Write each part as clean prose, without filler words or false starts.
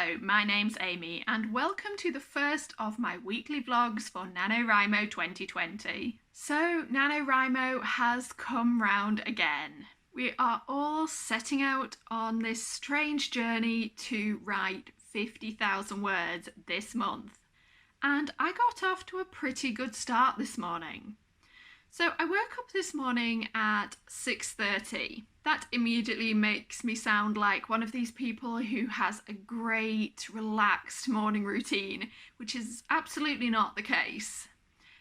Hello, my name's Amy and welcome to the first of my weekly vlogs for NaNoWriMo 2020. So NaNoWriMo has come round again. We are all setting out on this strange journey to write 50,000 words this month. And I got off to a pretty good start this morning. So I woke up this morning at 6:30. That immediately makes me sound like one of these people who has a great, relaxed morning routine, which is absolutely not the case.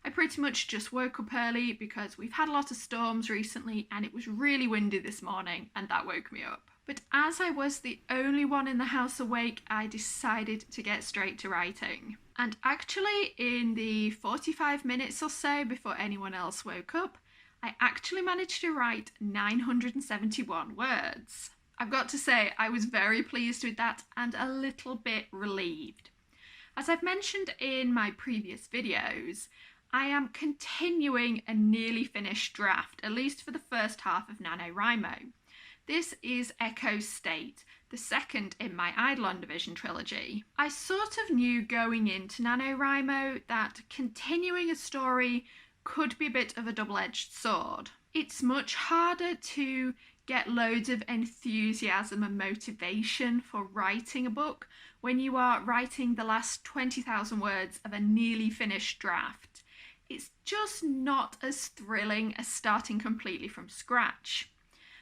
I pretty much just woke up early because we've had a lot of storms recently and it was really windy this morning and that woke me up. But as I was the only one in the house awake, I decided to get straight to writing. And actually, in the 45 minutes or so before anyone else woke up, I actually managed to write 971 words. I've got to say, I was very pleased with that and a little bit relieved. As I've mentioned in my previous videos, I am continuing a nearly finished draft, at least for the first half of NaNoWriMo. This is Echo State, the second in my Eidolon Division trilogy. I sort of knew going into NaNoWriMo that continuing a story could be a bit of a double-edged sword. It's much harder to get loads of enthusiasm and motivation for writing a book when you are writing the last 20,000 words of a nearly finished draft. It's just not as thrilling as starting completely from scratch.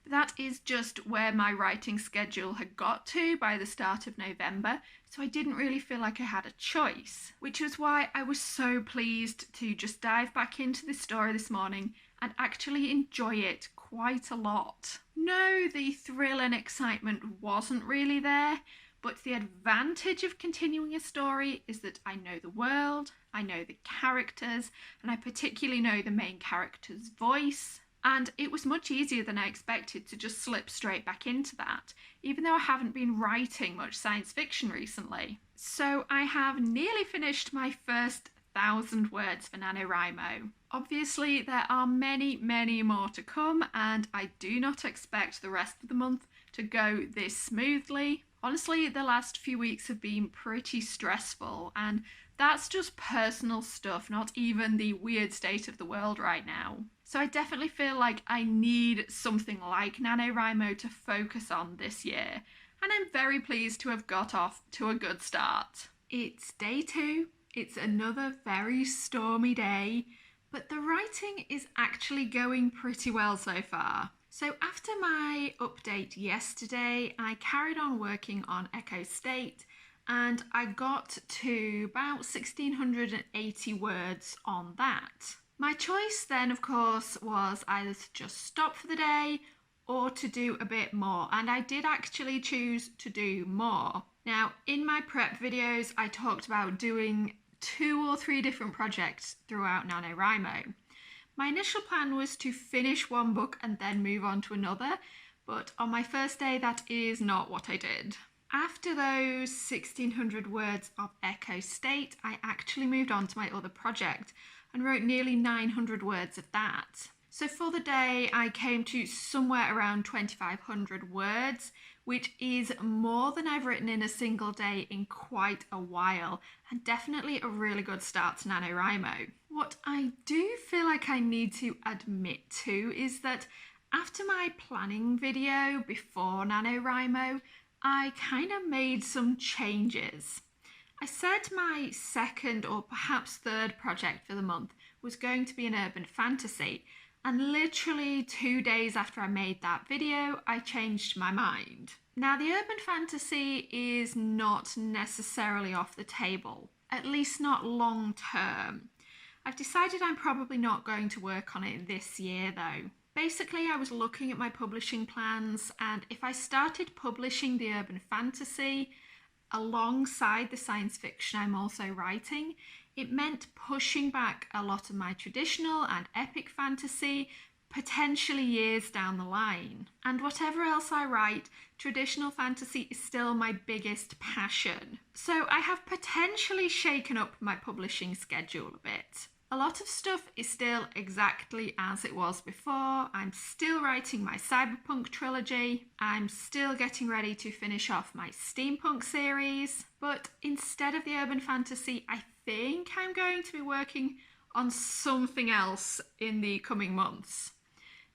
But that is just where my writing schedule had got to by the start of November, so I didn't really feel like I had a choice, which was why I was so pleased to just dive back into this story this morning and actually enjoy it quite a lot. No, the thrill and excitement wasn't really there, but the advantage of continuing a story is that I know the world, I know the characters, and I particularly know the main character's voice. And it was much easier than I expected to just slip straight back into that, even though I haven't been writing much science fiction recently. So I have nearly finished my first 1,000 words for NaNoWriMo. Obviously, there are many, many more to come, and I do not expect the rest of the month to go this smoothly. Honestly, the last few weeks have been pretty stressful, and that's just personal stuff, not even the weird state of the world right now. So I definitely feel like I need something like NaNoWriMo to focus on this year, and I'm very pleased to have got off to a good start. It's day 2, it's another very stormy day, but the writing is actually going pretty well so far. So after my update yesterday, I carried on working on Echo State, and I got to about 1,680 words on that. My choice then, of course, was either to just stop for the day or to do a bit more, and I did actually choose to do more. Now, in my prep videos, I talked about doing 2 or 3 different projects throughout NaNoWriMo. My initial plan was to finish one book and then move on to another, but on my first day, that is not what I did. After those 1,600 words of Echo State, I actually moved on to my other project and wrote nearly 900 words of that. So for the day, I came to somewhere around 2,500 words, which is more than I've written in a single day in quite a while, and definitely a really good start to NaNoWriMo. What I do feel like I need to admit to is that after my planning video before NaNoWriMo, I kind of made some changes. I said my second or perhaps third project for the month was going to be an urban fantasy, and literally 2 days after I made that video, I changed my mind. Now, the urban fantasy is not necessarily off the table, at least not long term. I've decided I'm probably not going to work on it this year though. Basically, I was looking at my publishing plans, and if I started publishing the urban fantasy alongside the science fiction I'm also writing, it meant pushing back a lot of my traditional and epic fantasy, potentially years down the line. And whatever else I write, traditional fantasy is still my biggest passion. So I have potentially shaken up my publishing schedule a bit. A lot of stuff is still exactly as it was before. I'm still writing my cyberpunk trilogy. I'm still getting ready to finish off my steampunk series. But instead of the urban fantasy, I think I'm going to be working on something else in the coming months.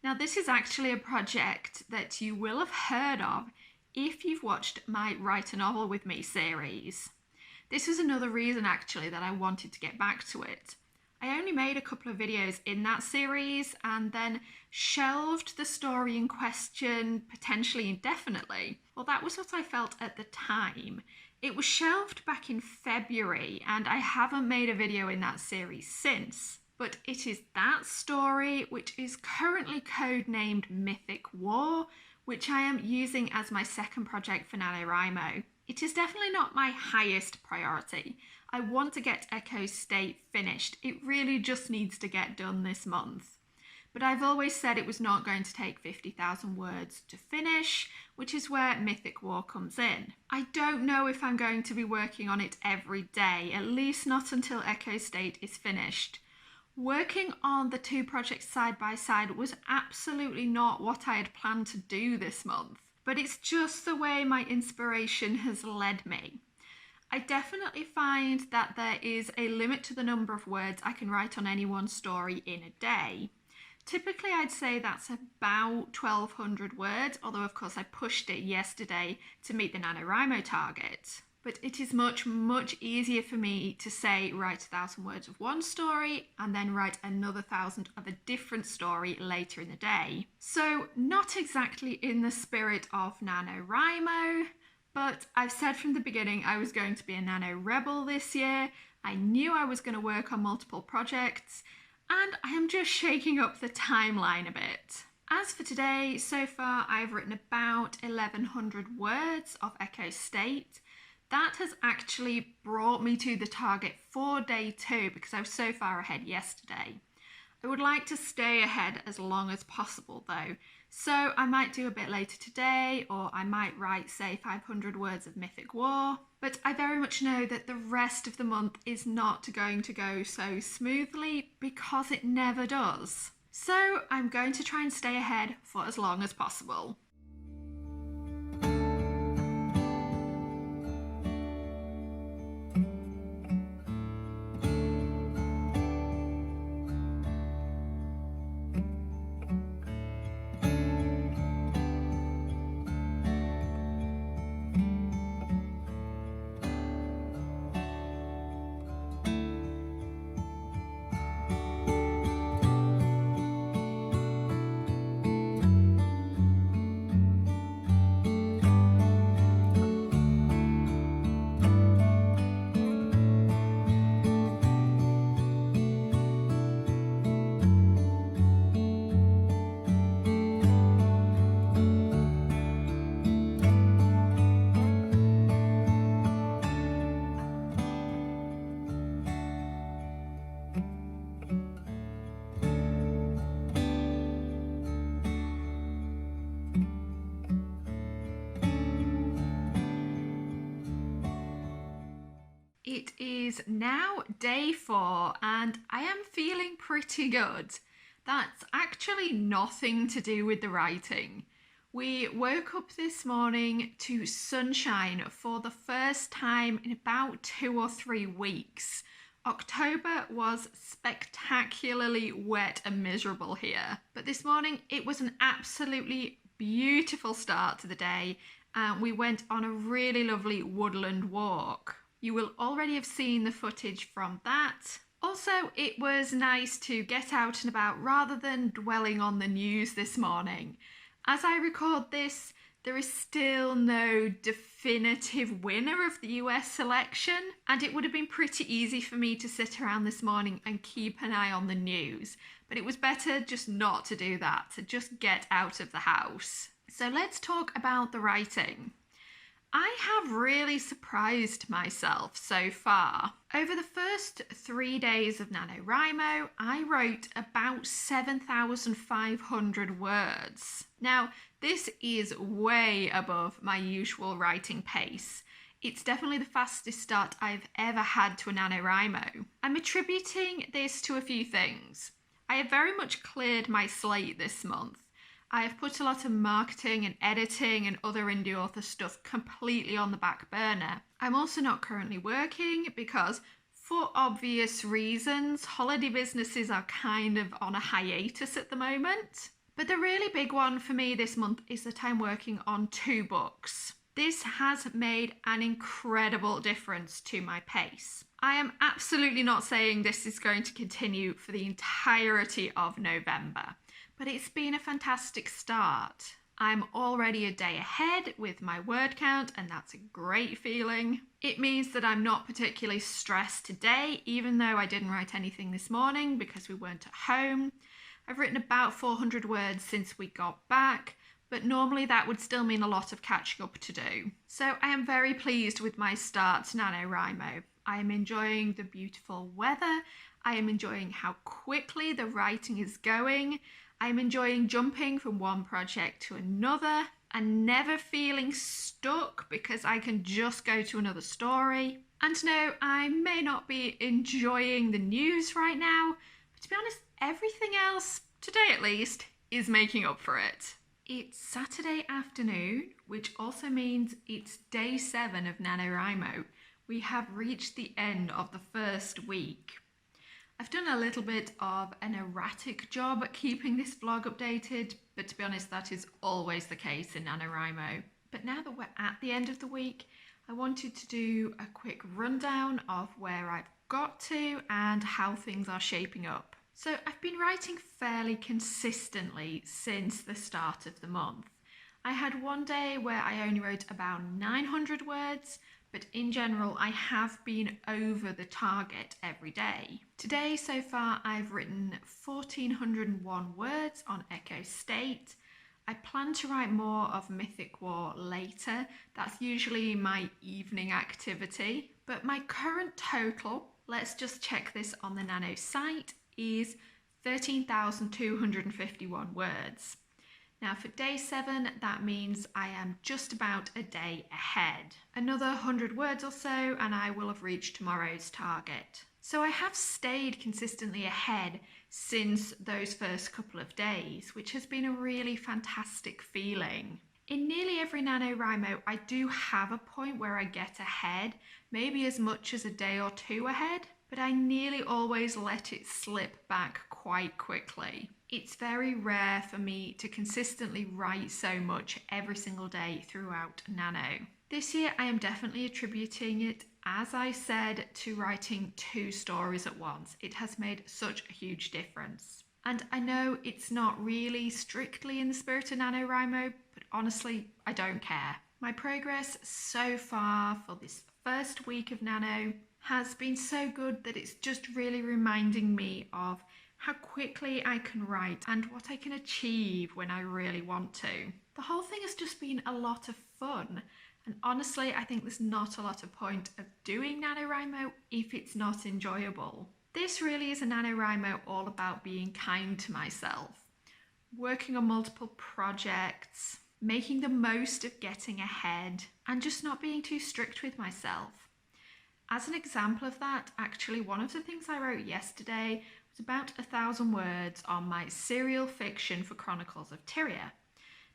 Now, this is actually a project that you will have heard of if you've watched my Write a Novel With Me series. This was another reason actually that I wanted to get back to it. I only made a couple of videos in that series and then shelved the story in question potentially indefinitely. Well, that was what I felt at the time. It was shelved back in February and I haven't made a video in that series since. But it is that story which is currently codenamed Mythic War, which I am using as my second project for NaNoWriMo. It is definitely not my highest priority. I want to get Echo State finished. It really just needs to get done this month. But I've always said it was not going to take 50,000 words to finish, which is where Mythic War comes in. I don't know if I'm going to be working on it every day, at least not until Echo State is finished. Working on the two projects side by side was absolutely not what I had planned to do this month, but it's just the way my inspiration has led me. I definitely find that there is a limit to the number of words I can write on any one story in a day. Typically, I'd say that's about 1,200 words, although of course I pushed it yesterday to meet the NaNoWriMo target. But it is much, much easier for me to say write 1,000 words of one story and then write another 1,000 of a different story later in the day. So not exactly in the spirit of NaNoWriMo, but I've said from the beginning I was going to be a Nano rebel this year. I knew I was going to work on multiple projects, and I am just shaking up the timeline a bit. As for today, so far I've written about 1,100 words of Echo State. That has actually brought me to the target for day 2 because I was so far ahead yesterday. I would like to stay ahead as long as possible though, so I might do a bit later today, or I might write say 500 words of Mythic War, but I very much know that the rest of the month is not going to go so smoothly because it never does. So I'm going to try and stay ahead for as long as possible. It is now day 4 and I am feeling pretty good. That's actually nothing to do with the writing. We woke up this morning to sunshine for the first time in about 2 or 3 weeks. October was spectacularly wet and miserable here, but this morning it was an absolutely beautiful start to the day and we went on a really lovely woodland walk. You will already have seen the footage from that. Also, it was nice to get out and about rather than dwelling on the news this morning. As I record this, there is still no definitive winner of the US election, and it would have been pretty easy for me to sit around this morning and keep an eye on the news. But it was better just not to do that, to just get out of the house. So let's talk about the writing. I have really surprised myself so far. Over the first 3 days of NaNoWriMo, I wrote about 7,500 words. Now, this is way above my usual writing pace. It's definitely the fastest start I've ever had to a NaNoWriMo. I'm attributing this to a few things. I have very much cleared my slate this month. I have put a lot of marketing and editing and other indie author stuff completely on the back burner. I'm also not currently working because, for obvious reasons, holiday businesses are kind of on a hiatus at the moment. But the really big one for me this month is that I'm working on 2 books. This has made an incredible difference to my pace. I am absolutely not saying this is going to continue for the entirety of November, but it's been a fantastic start. I'm already a day ahead with my word count, and that's a great feeling. It means that I'm not particularly stressed today, even though I didn't write anything this morning because we weren't at home. I've written about 400 words since we got back, but normally that would still mean a lot of catching up to do. So I am very pleased with my start to NaNoWriMo. I am enjoying the beautiful weather. I am enjoying how quickly the writing is going. I am enjoying jumping from one project to another and never feeling stuck because I can just go to another story. And no, I may not be enjoying the news right now, but to be honest, everything else, today at least, is making up for it. It's Saturday afternoon, which also means it's day 7 of NaNoWriMo. We have reached the end of the first week. I've done a little bit of an erratic job at keeping this vlog updated, but to be honest, that is always the case in NaNoWriMo. But now that we're at the end of the week, I wanted to do a quick rundown of where I've got to and how things are shaping up. So I've been writing fairly consistently since the start of the month. I had one day where I only wrote about 900 words, but in general I have been over the target every day. Today so far I've written 1401 words on Echo State. I plan to write more of Mythic War later. That's usually my evening activity. But my current total, let's just check this on the Nano site, is 13,251 words. Now for day 7, that means I am just about a day ahead. Another 100 words or so and I will have reached tomorrow's target. So I have stayed consistently ahead since those first couple of days, which has been a really fantastic feeling. In nearly every NaNoWriMo, I do have a point where I get ahead, maybe as much as a day or 2 ahead, but I nearly always let it slip back quite quickly. It's very rare for me to consistently write so much every single day throughout Nano. This year I am definitely attributing it, as I said, to writing 2 stories at once. It has made such a huge difference. And I know it's not really strictly in the spirit of NaNoWriMo, but honestly, I don't care. My progress so far for this first week of Nano has been so good that it's just really reminding me of how quickly I can write and what I can achieve when I really want to. The whole thing has just been a lot of fun, and honestly I think there's not a lot of point of doing NaNoWriMo if it's not enjoyable. This really is a NaNoWriMo all about being kind to myself, working on multiple projects, making the most of getting ahead, and just not being too strict with myself. As an example of that, actually one of the things I wrote yesterday was about 1,000 words on my serial fiction for Chronicles of Tyria.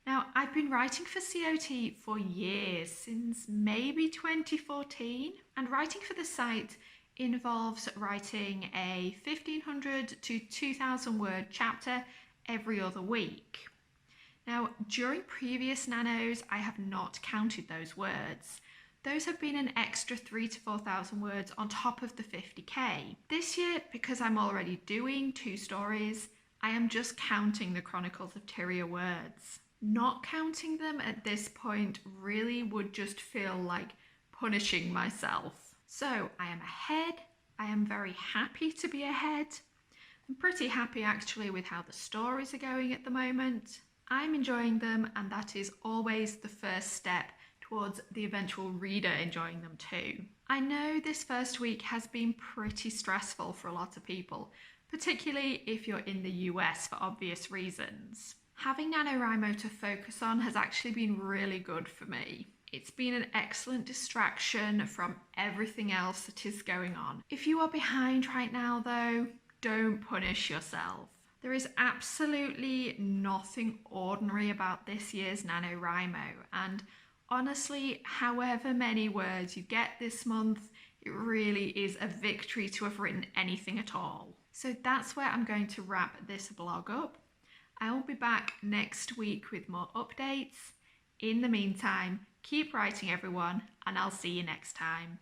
Now, I've been writing for COT for years, since maybe 2014, and writing for the site involves writing a 1,500 to 2,000 word chapter every other week. Now, during previous nanos, I have not counted those words. Those have been an extra 3,000 to 4,000 words on top of the 50k. This year, because I'm already doing 2 stories, I am just counting the Chronicles of Tyria words. Not counting them at this point really would just feel like punishing myself. So I am ahead. I am very happy to be ahead. I'm pretty happy actually with how the stories are going at the moment. I'm enjoying them, and that is always the first step towards the eventual reader enjoying them too. I know this first week has been pretty stressful for a lot of people, particularly if you're in the US for obvious reasons. Having NaNoWriMo to focus on has actually been really good for me. It's been an excellent distraction from everything else that is going on. If you are behind right now though, don't punish yourself. There is absolutely nothing ordinary about this year's NaNoWriMo, and honestly, however many words you get this month, it really is a victory to have written anything at all. So that's where I'm going to wrap this blog up. I will be back next week with more updates. In the meantime, keep writing everyone, and I'll see you next time.